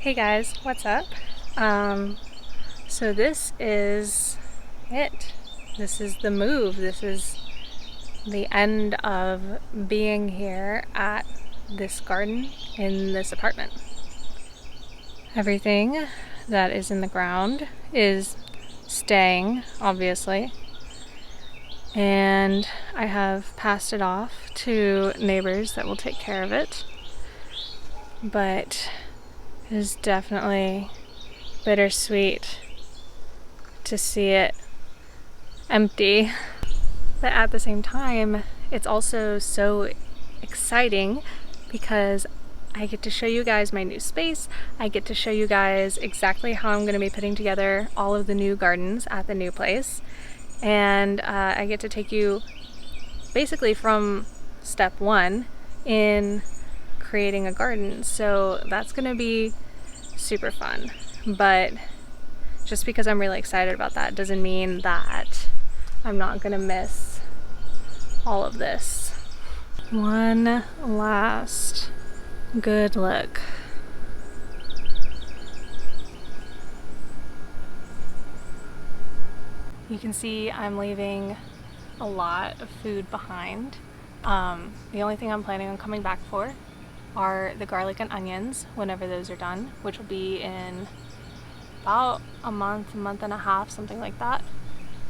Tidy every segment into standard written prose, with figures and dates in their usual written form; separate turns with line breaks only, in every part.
Hey guys, what's up? So this is it. This is the move. This is the end of being here at this garden in this apartment. Everything that is in the ground is staying, obviously. And I have passed it off to neighbors that will take care of it. But it is definitely bittersweet to see it empty. But at the same time, it's also so exciting because I get to show you guys my new space. I get to show you guys exactly how I'm going to be putting together all of the new gardens at the new place. And I get to take you basically from step one in creating a garden. So that's going to be super fun. But just because I'm really excited about that doesn't mean that I'm not going to miss all of this. One last good look. You can see I'm leaving a lot of food behind. The only thing I'm planning on coming back for are the garlic and onions whenever those are done, which will be in about a month and a half, something like that.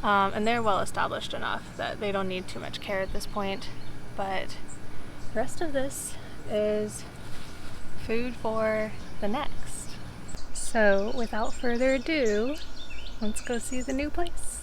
And they're well established enough that they don't need too much care at this point. But the rest of this is food for the next. So without further ado, let's go see the new place.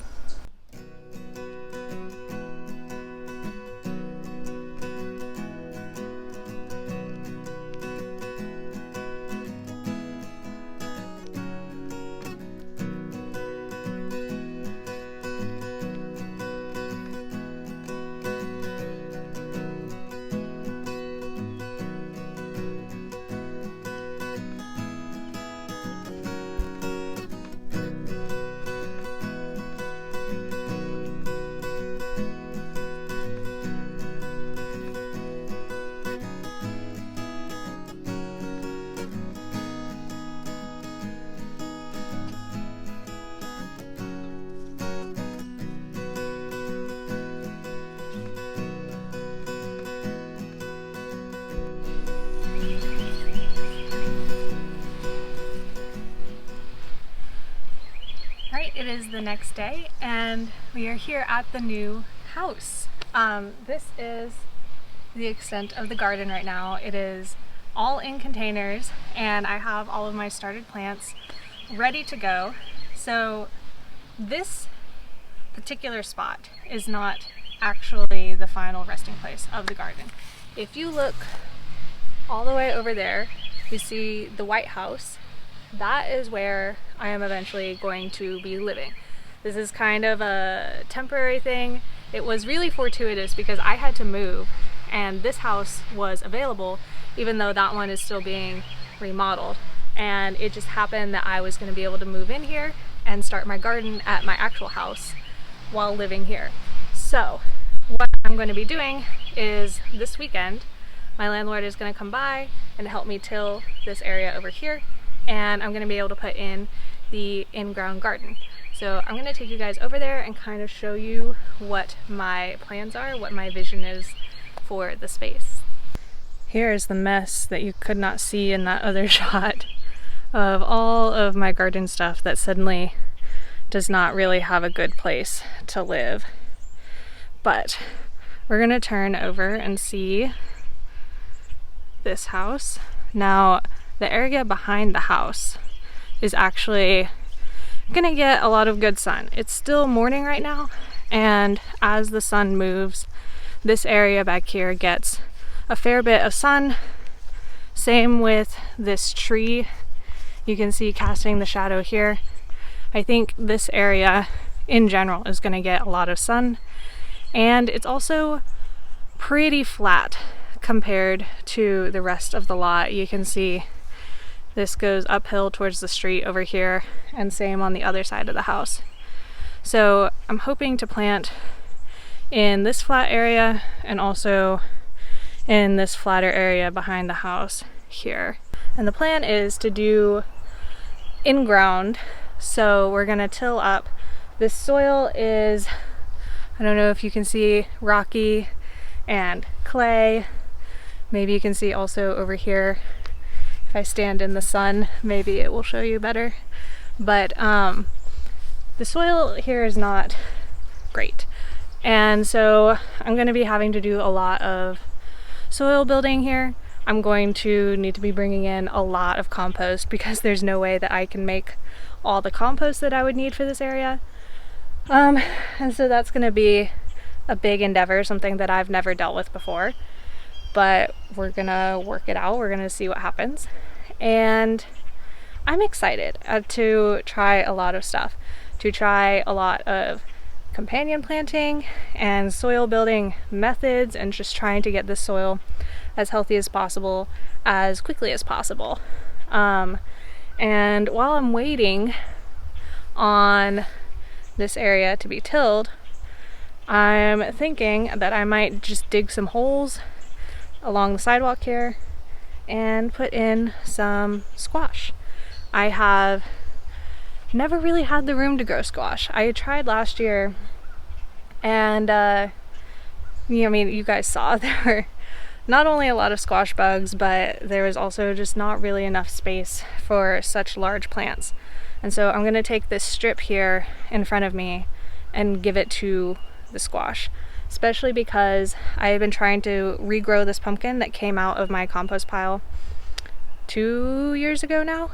It is the next day and we are here at the new house. This is the extent of the garden right now. It is all in containers and I have all of my started plants ready to go. So this particular spot is not actually the final resting place of the garden. If you look all the way over there, you see the White House. That is where I am eventually going to be living. This is kind of a temporary thing. It was really fortuitous because I had to move and this house was available even though that one is still being remodeled. And it just happened that I was going to be able to move in here and start my garden at my actual house while living here. So what I'm going to be doing is this weekend, my landlord is going to come by and help me till this area over here. And I'm going to be able to put in the in-ground garden. So I'm going to take you guys over there and kind of show you what my plans are, what my vision is for the space. Here is the mess that you could not see in that other shot of all of my garden stuff that suddenly does not really have a good place to live. But we're going to turn over and see this house. Now, the area behind the house is actually gonna get a lot of good sun. It's still morning right now, and as the sun moves, this area back here gets a fair bit of sun. Same with this tree. You can see casting the shadow here. I think this area in general is gonna get a lot of sun, and it's also pretty flat compared to the rest of the lot. You can see this goes uphill towards the street over here, and same on the other side of the house. So I'm hoping to plant in this flat area and also in this flatter area behind the house here. And the plan is to do in-ground. So we're gonna till up. This soil is, I don't know if you can see, rocky and clay. Maybe you can see also over here, if I stand in the sun, maybe it will show you better. But the soil here is not great. And so I'm going to be having to do a lot of soil building here. I'm going to need to be bringing in a lot of compost because there's no way that I can make all the compost that I would need for this area. And so that's going to be a big endeavor, something that I've never dealt with before. But we're going to work it out. We're going to see what happens. And I'm excited to try a lot of stuff, to try a lot of companion planting and soil building methods, and just trying to get this soil as healthy as possible, as quickly as possible. And while I'm waiting on this area to be tilled, I'm thinking that I might just dig some holes along the sidewalk here and put in some squash. I have never really had the room to grow squash. I tried last year, and you guys saw there were not only a lot of squash bugs, but there was also just not really enough space for such large plants. And so I'm going to take this strip here in front of me and give it to the squash, especially because I have been trying to regrow this pumpkin that came out of my compost pile 2 years ago now.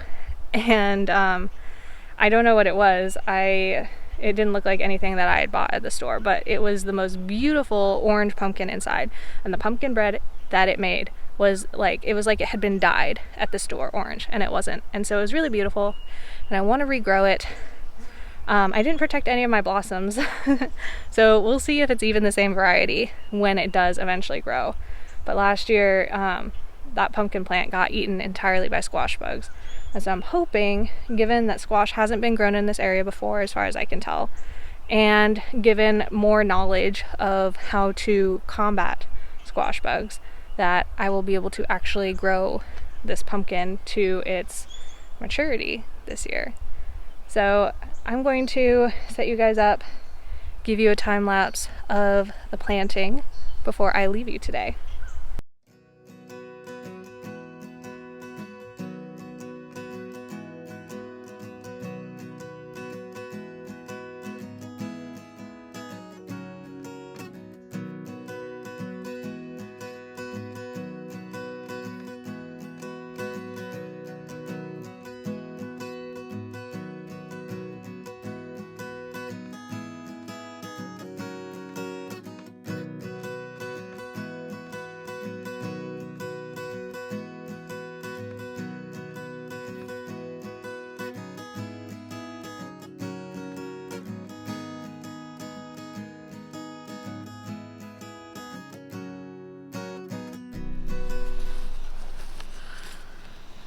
And I don't know what it was. It didn't look like anything that I had bought at the store, but it was the most beautiful orange pumpkin inside. And the pumpkin bread that it made was like, it had been dyed at the store orange, and it wasn't. And so it was really beautiful, and I want to regrow it. I didn't protect any of my blossoms, so we'll see if it's even the same variety when it does eventually grow. But last year, that pumpkin plant got eaten entirely by squash bugs. And so I'm hoping, given that squash hasn't been grown in this area before, as far as I can tell, and given more knowledge of how to combat squash bugs, that I will be able to actually grow this pumpkin to its maturity this year. So I'm going to set you guys up, give you a time lapse of the planting before I leave you today.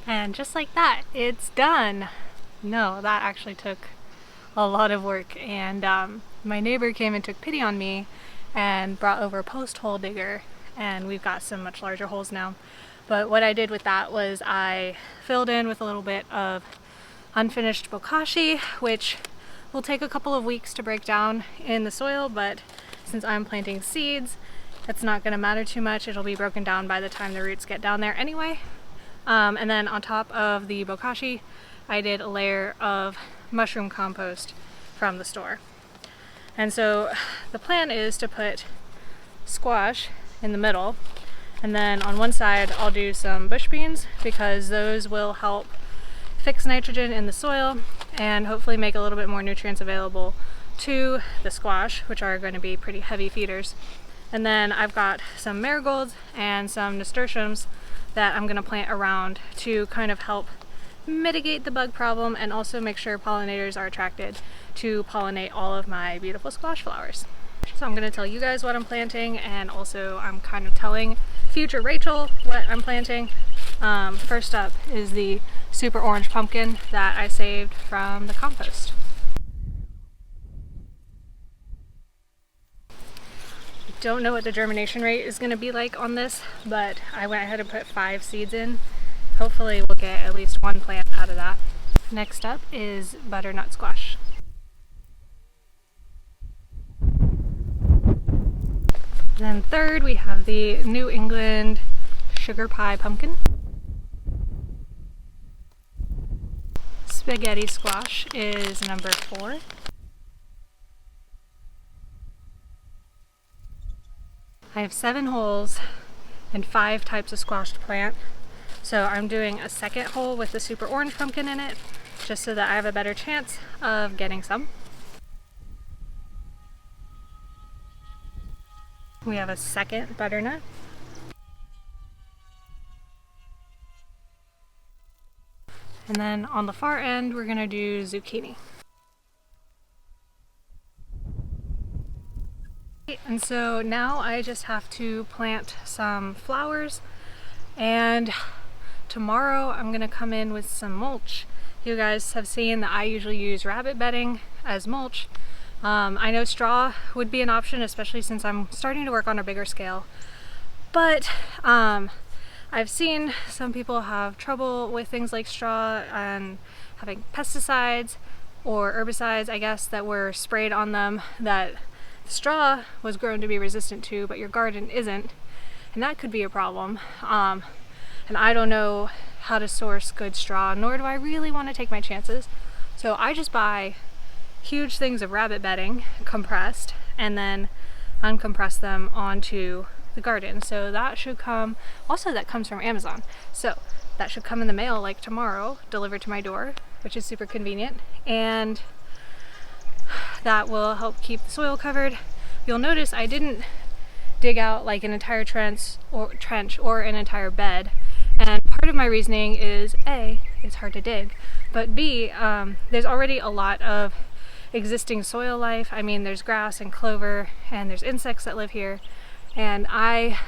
And just like that, it's done. No, that actually took a lot of work, and my neighbor came and took pity on me and brought over a post hole digger, and we've got some much larger holes now. But what I did with that was I filled in with a little bit of unfinished bokashi, which will take a couple of weeks to break down in the soil, but since I'm planting seeds, it's not going to matter too much. It'll be broken down by the time the roots get down there anyway. And then on top of the bokashi, I did a layer of mushroom compost from the store. And so the plan is to put squash in the middle, and then on one side I'll do some bush beans, because those will help fix nitrogen in the soil and hopefully make a little bit more nutrients available to the squash, which are going to be pretty heavy feeders. And then I've got some marigolds and some nasturtiums that I'm going to plant around to kind of help mitigate the bug problem and also make sure pollinators are attracted to pollinate all of my beautiful squash flowers. So I'm going to tell you guys what I'm planting, and also I'm kind of telling future Rachel what I'm planting. First up is the super orange pumpkin that I saved from the compost. Don't know what the germination rate is going to be like on this, but I went ahead and put 5 seeds in, hopefully we'll get at least one plant out of that. Next up is butternut squash. Then third, we have the New England sugar pie pumpkin. Spaghetti squash is number 4. I have 7 holes and 5 types of squash to plant. So I'm doing a second hole with the super orange pumpkin in it, just so that I have a better chance of getting some. We have a second butternut. And then on the far end, we're gonna do zucchini. And so now I just have to plant some flowers, and tomorrow I'm gonna come in with some mulch. You guys have seen that I usually use rabbit bedding as mulch. I know straw would be an option, especially since I'm starting to work on a bigger scale. But I've seen some people have trouble with things like straw and having pesticides or herbicides, I guess, that were sprayed on them that the straw was grown to be resistant to, but your garden isn't. And that could be a problem. And I don't know how to source good straw, nor do I really want to take my chances. So I just buy huge things of rabbit bedding, compressed, and then uncompress them onto the garden. So that should come, also that comes from Amazon. So that should come in the mail like tomorrow, delivered to my door, which is super convenient. And that will help keep the soil covered. You'll notice I didn't dig out like an entire trench or an entire bed. And part of my reasoning is A, it's hard to dig, but B, there's already a lot of existing soil life. I mean, there's grass and clover, and there's insects that live here, and I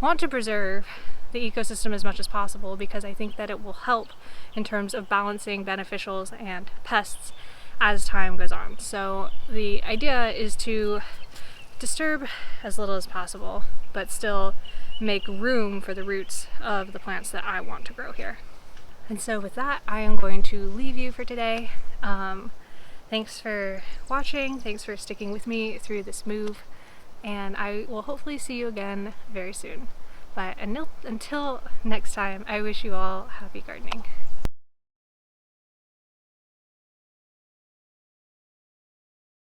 want to preserve the ecosystem as much as possible because I think that it will help in terms of balancing beneficials and pests as time goes on. So the idea is to disturb as little as possible, but still make room for the roots of the plants that I want to grow here. And so with that, I am going to leave you for today. Thanks for watching, thanks for sticking with me through this move, and I will hopefully see you again very soon. But until next time, I wish you all happy gardening.